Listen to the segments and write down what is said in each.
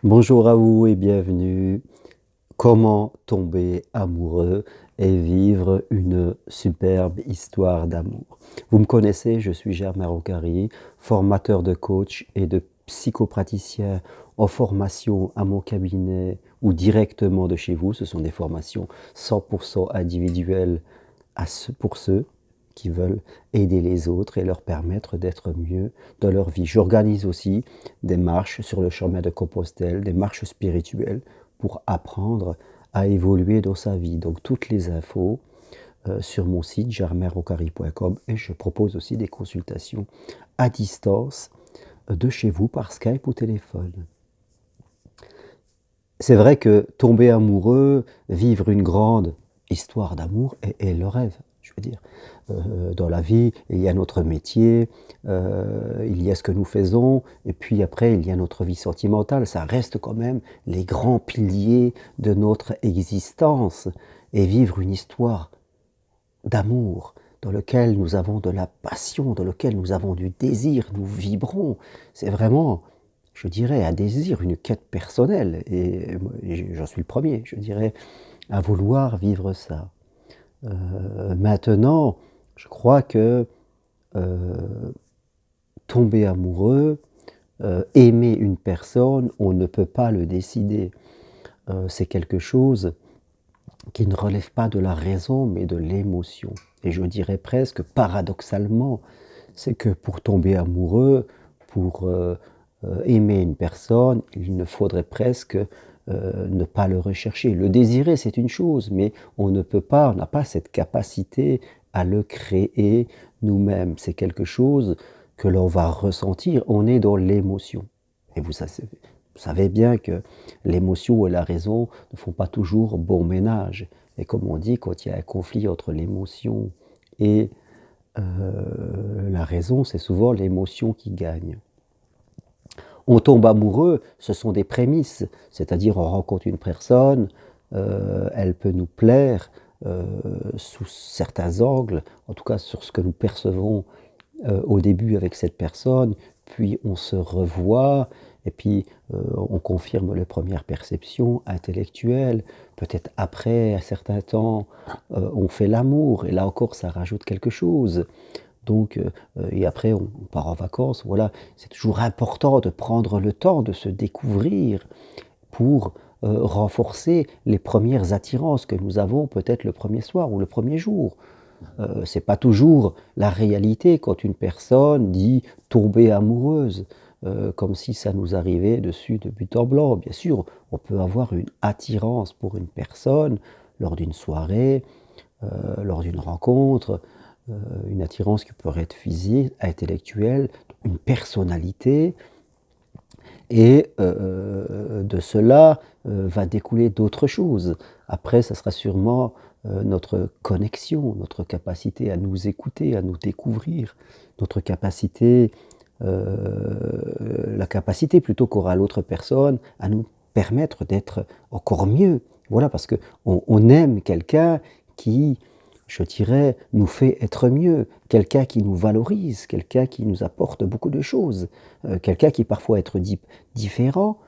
Bonjour à vous et bienvenue. Comment tomber amoureux et vivre une superbe histoire d'amour. Vous me connaissez, je suis Germain Roncari, formateur de coach et de psychopraticien en formation à mon cabinet ou directement de chez vous. Ce sont des formations 100% individuelles pour ceux qui veulent aider les autres et leur permettre d'être mieux dans leur vie. J'organise aussi des marches sur le chemin de Compostelle, des marches spirituelles pour apprendre à évoluer dans sa vie. Donc toutes les infos sur mon site germainroncari.com et je propose aussi des consultations à distance de chez vous par Skype ou téléphone. C'est vrai que tomber amoureux, vivre une grande histoire d'amour est le rêve, je veux dire. Dans la vie, il y a notre métier, il y a ce que nous faisons, et puis après, il y a notre vie sentimentale. Ça reste quand même les grands piliers de notre existence. Et vivre une histoire d'amour dans lequel nous avons de la passion, dans lequel nous avons du désir, nous vibrons, c'est vraiment, je dirais, un désir, une quête personnelle. Et j'en suis le premier, je dirais, à vouloir vivre ça. Maintenant, je crois que tomber amoureux, aimer une personne, on ne peut pas le décider. C'est quelque chose qui ne relève pas de la raison, mais de l'émotion. Et je dirais presque, paradoxalement, c'est que pour tomber amoureux, pour aimer une personne, il ne faudrait presque ne pas le rechercher. Le désirer, c'est une chose, mais on ne peut pas, on n'a pas cette capacité à le créer nous-mêmes. C'est quelque chose que l'on va ressentir, on est dans l'émotion. Et vous savez bien que l'émotion et la raison ne font pas toujours bon ménage. Et comme on dit, quand il y a un conflit entre l'émotion et la raison, c'est souvent l'émotion qui gagne. On tombe amoureux, ce sont des prémices, c'est-à-dire on rencontre une personne, elle peut nous plaire sous certains angles, en tout cas sur ce que nous percevons au début avec cette personne, puis on se revoit, et puis on confirme les premières perceptions intellectuelles. Peut-être après un certain temps, on fait l'amour, et là encore ça rajoute quelque chose. Donc, et après on part en vacances, voilà. C'est toujours important de prendre le temps de se découvrir pour renforcer les premières attirances que nous avons peut-être le premier soir ou le premier jour. C'est pas toujours la réalité quand une personne dit tomber amoureuse, comme si ça nous arrivait dessus de but en blanc. Bien sûr, on peut avoir une attirance pour une personne lors d'une soirée, lors d'une rencontre, une attirance qui pourrait être physique, intellectuelle, une personnalité, et de cela va découler d'autres choses. Après, ça sera sûrement notre connexion, notre capacité à nous écouter, à nous découvrir, notre capacité, la capacité plutôt qu'aura l'autre personne à nous permettre d'être encore mieux. Voilà, parce qu'on aime quelqu'un qui, je dirais, nous fait être mieux, quelqu'un qui nous valorise, quelqu'un qui nous apporte beaucoup de choses, quelqu'un qui parfois être différent,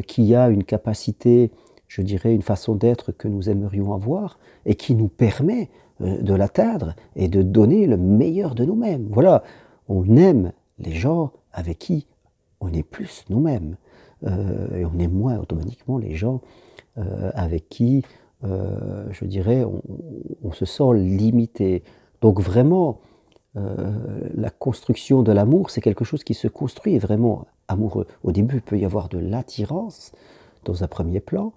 qui a une capacité, je dirais, une façon d'être que nous aimerions avoir et qui nous permet de l'atteindre et de donner le meilleur de nous-mêmes. Voilà, on aime les gens avec qui on est plus nous-mêmes et on aime moins automatiquement les gens avec qui, je dirais, on se sent limité. Donc vraiment, la construction de l'amour, c'est quelque chose qui se construit vraiment amoureux. Au début, il peut y avoir de l'attirance dans un premier plan,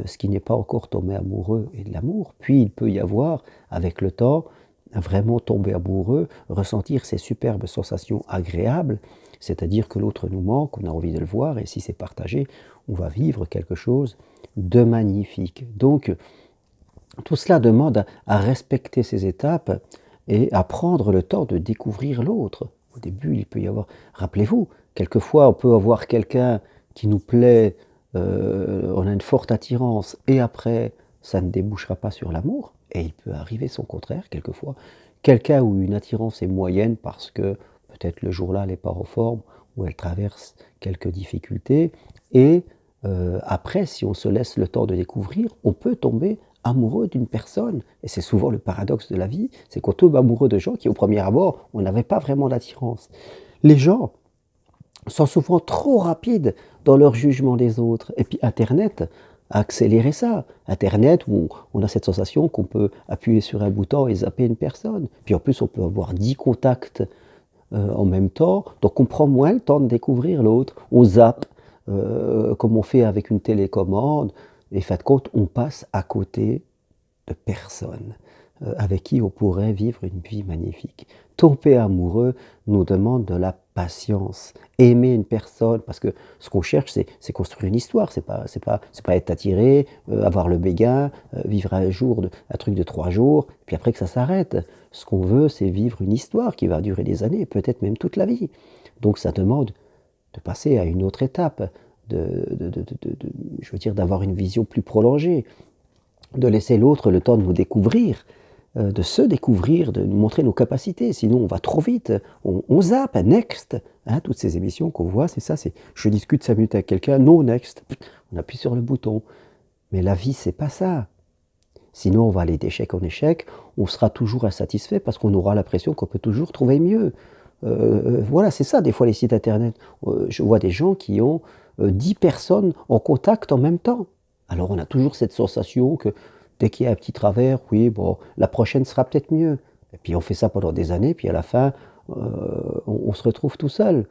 ce qui n'est pas encore tomber amoureux et de l'amour. Puis il peut y avoir, avec le temps, vraiment tomber amoureux, ressentir ces superbes sensations agréables, c'est-à-dire que l'autre nous manque, on a envie de le voir, et si c'est partagé, on va vivre quelque chose de magnifique. Donc, tout cela demande à respecter ces étapes et à prendre le temps de découvrir l'autre. Au début, il peut y avoir... Rappelez-vous, quelquefois, on peut avoir quelqu'un qui nous plaît, on a une forte attirance, et après, ça ne débouchera pas sur l'amour. Et il peut arriver son contraire, quelquefois. Quelqu'un où une attirance est moyenne parce que peut-être le jour-là, elle n'est pas en forme, ou elle traverse quelques difficultés, et Après, si on se laisse le temps de découvrir, on peut tomber amoureux d'une personne. Et c'est souvent le paradoxe de la vie, c'est qu'on tombe amoureux de gens qui, au premier abord, on n'avait pas vraiment d'attirance. Les gens sont souvent trop rapides dans leur jugement des autres. Et puis Internet a accéléré ça. Internet, où on a cette sensation qu'on peut appuyer sur un bouton et zapper une personne. Puis en plus, on peut avoir 10 contacts en même temps, donc on prend moins le temps de découvrir l'autre. On zappe, comme on fait avec une télécommande, et fin de compte, on passe à côté de personnes avec qui on pourrait vivre une vie magnifique. Tomber amoureux nous demande de la patience. Aimer une personne, parce que ce qu'on cherche, c'est construire une histoire, c'est pas être attiré, avoir le béguin, vivre un truc de 3 jours, puis après que ça s'arrête. Ce qu'on veut, c'est vivre une histoire qui va durer des années, peut-être même toute la vie. Donc ça demande de passer à une autre étape, je veux dire, d'avoir une vision plus prolongée, de laisser l'autre le temps de nous découvrir, de se découvrir, de nous montrer nos capacités. Sinon, on va trop vite, on zappe, next. Hein, toutes ces émissions qu'on voit, c'est ça, c'est je discute 5 minutes avec quelqu'un, non, next. On appuie sur le bouton. Mais la vie, c'est pas ça. Sinon, on va aller d'échec en échec, on sera toujours insatisfait parce qu'on aura l'impression qu'on peut toujours trouver mieux. Voilà, c'est ça, des fois, les sites internet. Je vois des gens qui ont 10 personnes en contact en même temps. Alors, on a toujours cette sensation que dès qu'il y a un petit travers, oui, bon, la prochaine sera peut-être mieux. Et puis, on fait ça pendant des années, puis à la fin, on se retrouve tout seul.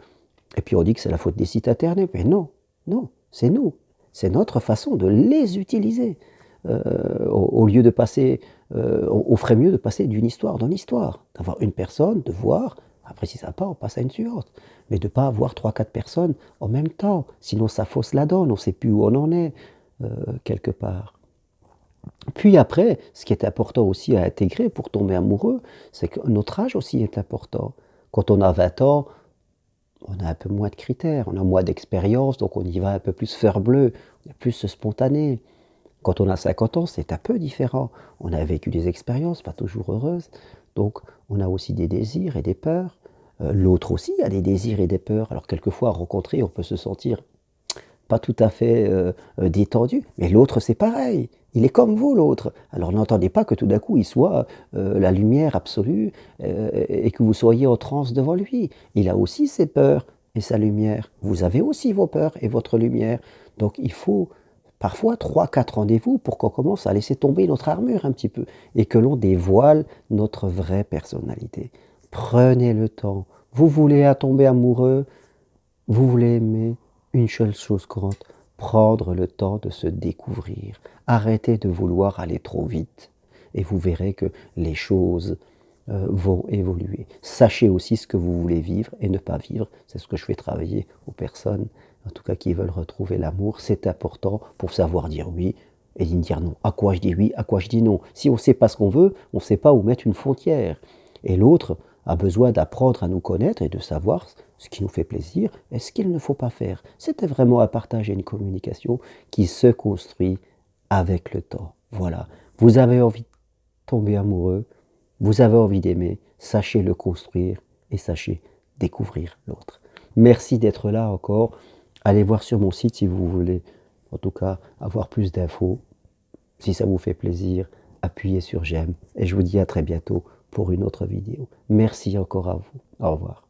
Et puis, on dit que c'est la faute des sites internet. Mais non, non, c'est nous. C'est notre façon de les utiliser. Au lieu de passer, on ferait mieux de passer d'une histoire dans l'histoire, d'avoir une personne, de voir, après si ça va pas, on passe à une suivante, mais de ne pas avoir 3-4 personnes en même temps, sinon ça fausse la donne, on ne sait plus où on en est, quelque part. Puis après, ce qui est important aussi à intégrer pour tomber amoureux, c'est que notre âge aussi est important. Quand on a 20 ans, on a un peu moins de critères, on a moins d'expérience, donc on y va un peu plus fleur bleue, on est plus spontané. Quand on a 50 ans, c'est un peu différent. On a vécu des expériences, pas toujours heureuses, donc on a aussi des désirs et des peurs. L'autre aussi a des désirs et des peurs. Alors quelquefois, rencontré, on peut se sentir pas tout à fait détendu, mais l'autre c'est pareil. Il est comme vous l'autre. Alors n'entendez pas que tout d'un coup il soit la lumière absolue et que vous soyez en transe devant lui. Il a aussi ses peurs et sa lumière. Vous avez aussi vos peurs et votre lumière. Donc il faut parfois 3-4 rendez-vous pour qu'on commence à laisser tomber notre armure un petit peu et que l'on dévoile notre vraie personnalité. Prenez le temps. Vous voulez tomber amoureux, vous voulez aimer, une seule chose compte, prendre le temps de se découvrir. Arrêtez de vouloir aller trop vite et vous verrez que les choses vont évoluer. Sachez aussi ce que vous voulez vivre et ne pas vivre. C'est ce que je fais travailler aux personnes, en tout cas qui veulent retrouver l'amour. C'est important pour savoir dire oui et dire non. À quoi je dis oui, à quoi je dis non. Si on ne sait pas ce qu'on veut, on ne sait pas où mettre une frontière. Et l'autre a besoin d'apprendre à nous connaître et de savoir ce qui nous fait plaisir et ce qu'il ne faut pas faire. C'était vraiment un partage et une communication qui se construit avec le temps. Voilà. Vous avez envie de tomber amoureux, vous avez envie d'aimer, sachez le construire et sachez découvrir l'autre. Merci d'être là encore. Allez voir sur mon site si vous voulez, en tout cas, avoir plus d'infos. Si ça vous fait plaisir, appuyez sur j'aime et je vous dis à très bientôt pour une autre vidéo. Merci encore à vous. Au revoir.